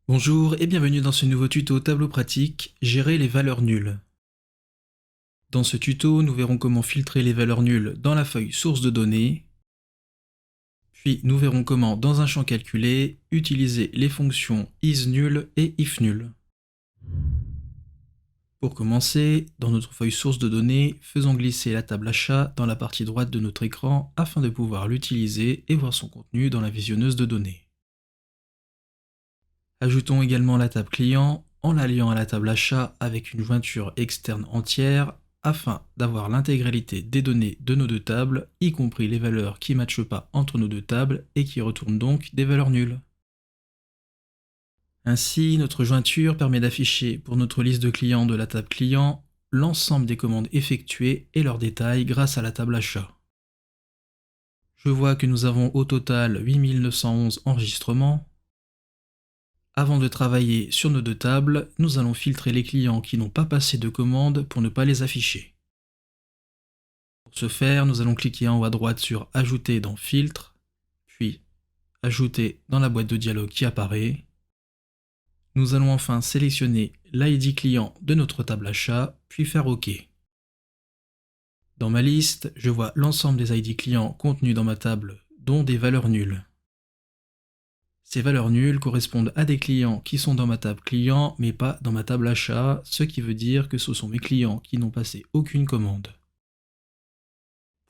Bonjour et bienvenue dans ce nouveau tuto tableau pratique, gérer les valeurs nulles. Dans ce tuto, nous verrons comment filtrer les valeurs nulles dans la feuille source de données, puis nous verrons comment, dans un champ calculé, utiliser les fonctions isNull et ifNull. Pour commencer, dans notre feuille source de données, faisons glisser la table achat dans la partie droite de notre écran afin de pouvoir l'utiliser et voir son contenu dans la visionneuse de données. Ajoutons également la table client en la liant à la table achat avec une jointure externe entière afin d'avoir l'intégralité des données de nos deux tables, y compris les valeurs qui ne matchent pas entre nos deux tables et qui retournent donc des valeurs nulles. Ainsi, notre jointure permet d'afficher pour notre liste de clients de la table client l'ensemble des commandes effectuées et leurs détails grâce à la table achat. Je vois que nous avons au total 8911 enregistrements. Avant de travailler sur nos deux tables, nous allons filtrer les clients qui n'ont pas passé de commande pour ne pas les afficher. Pour ce faire, nous allons cliquer en haut à droite sur Ajouter dans Filtre, puis Ajouter dans la boîte de dialogue qui apparaît. Nous allons enfin sélectionner l'ID client de notre table achat, puis faire OK. Dans ma liste, je vois l'ensemble des ID clients contenus dans ma table, dont des valeurs nulles. Ces valeurs nulles correspondent à des clients qui sont dans ma table client mais pas dans ma table achat, ce qui veut dire que ce sont mes clients qui n'ont passé aucune commande.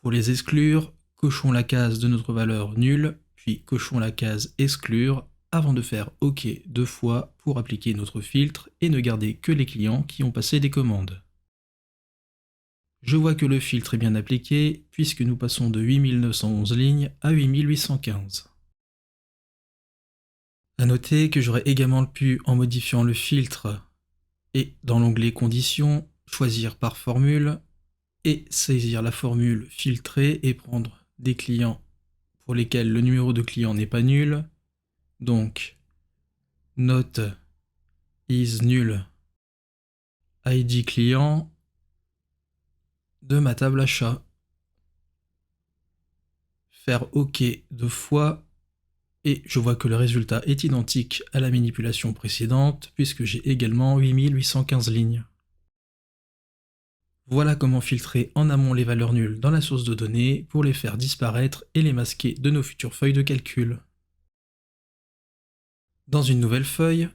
Pour les exclure, cochons la case de notre valeur nulle, puis cochons la case exclure avant de faire OK deux fois pour appliquer notre filtre et ne garder que les clients qui ont passé des commandes. Je vois que le filtre est bien appliqué puisque nous passons de 8911 lignes à 8815. A noter que j'aurais également pu, en modifiant le filtre et dans l'onglet Conditions, choisir par formule et saisir la formule filtrée et prendre des clients pour lesquels le numéro de client n'est pas nul. Donc, note is nul ID client de ma table achat. Faire OK deux fois et je vois que le résultat est identique à la manipulation précédente puisque j'ai également 8815 lignes. Voilà comment filtrer en amont les valeurs nulles dans la source de données pour les faire disparaître et les masquer de nos futures feuilles de calcul. Dans une nouvelle feuille,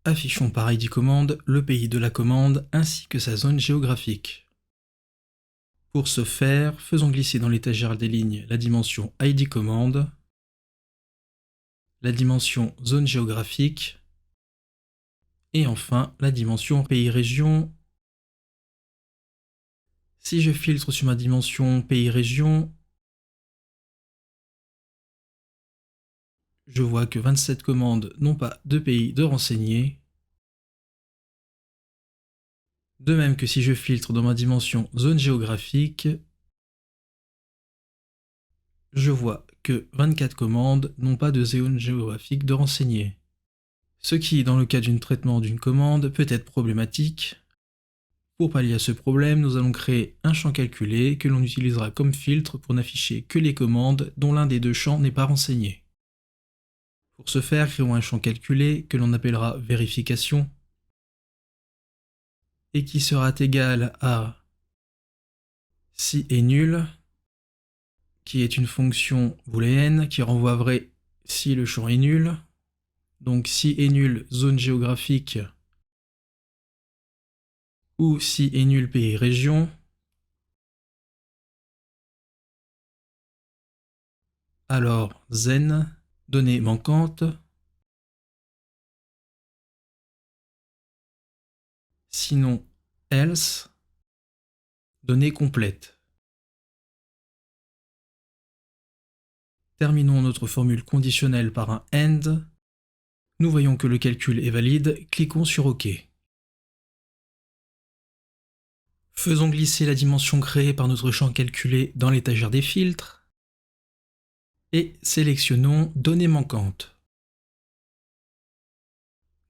affichons par ID commande le pays de la commande ainsi que sa zone géographique. Pour ce faire, faisons glisser dans l'étagère des lignes la dimension ID commande, la dimension zone géographique et enfin la dimension pays-région. Si je filtre sur ma dimension pays-région, je vois que 27 commandes n'ont pas de pays de renseigner. De même que si je filtre dans ma dimension zone géographique, je vois que 24 commandes n'ont pas de zone géographique de renseigner. Ce qui, dans le cas d'un traitement d'une commande, peut être problématique. Pour pallier à ce problème, nous allons créer un champ calculé que l'on utilisera comme filtre pour n'afficher que les commandes dont l'un des deux champs n'est pas renseigné. Pour ce faire, créons un champ calculé que l'on appellera vérification et qui sera égal à si est nul, qui est une fonction booléenne qui renvoie vrai si le champ est nul. Donc si est nul zone géographique ou si est nul pays région. Alors zen, donnée manquante. Sinon else, donnée complète. Terminons notre formule conditionnelle par un AND. Nous voyons que le calcul est valide, cliquons sur OK. Faisons glisser la dimension créée par notre champ calculé dans l'étagère des filtres et sélectionnons Données manquantes.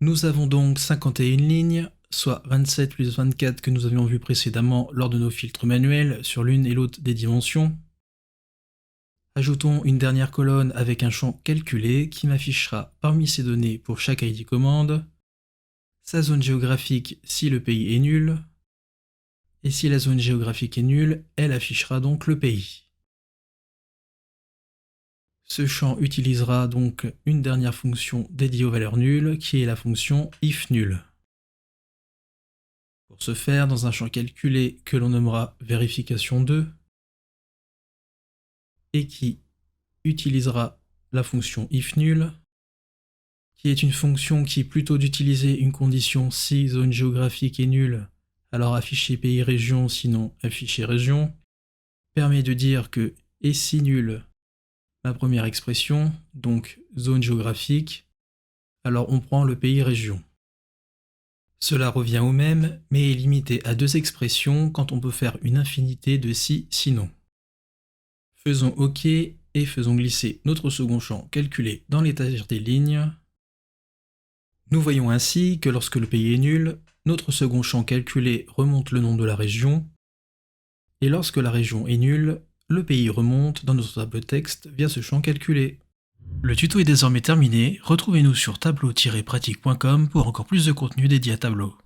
Nous avons donc 51 lignes, soit 27 plus 24 que nous avions vu précédemment lors de nos filtres manuels sur l'une et l'autre des dimensions. Ajoutons une dernière colonne avec un champ calculé qui m'affichera parmi ces données pour chaque ID commande, sa zone géographique si le pays est nul, et si la zone géographique est nulle, elle affichera donc le pays. Ce champ utilisera donc une dernière fonction dédiée aux valeurs nulles, qui est la fonction ifNull. Pour ce faire, dans un champ calculé que l'on nommera vérification 2, et qui utilisera la fonction ifNull, qui est une fonction qui, plutôt d'utiliser une condition si zone géographique est nulle, alors afficher pays région, sinon afficher région, permet de dire que et si nulle la première expression, donc zone géographique, alors on prend le pays région. Cela revient au même, mais est limité à 2 expressions quand on peut faire une infinité de si, sinon. Faisons OK et faisons glisser notre second champ calculé dans l'étagère des lignes. Nous voyons ainsi que lorsque le pays est nul, notre second champ calculé remonte le nom de la région, et lorsque la région est nulle, le pays remonte dans notre tableau de texte via ce champ calculé. Le tuto est désormais terminé, retrouvez-nous sur tableau-pratique.com pour encore plus de contenu dédié à Tableau.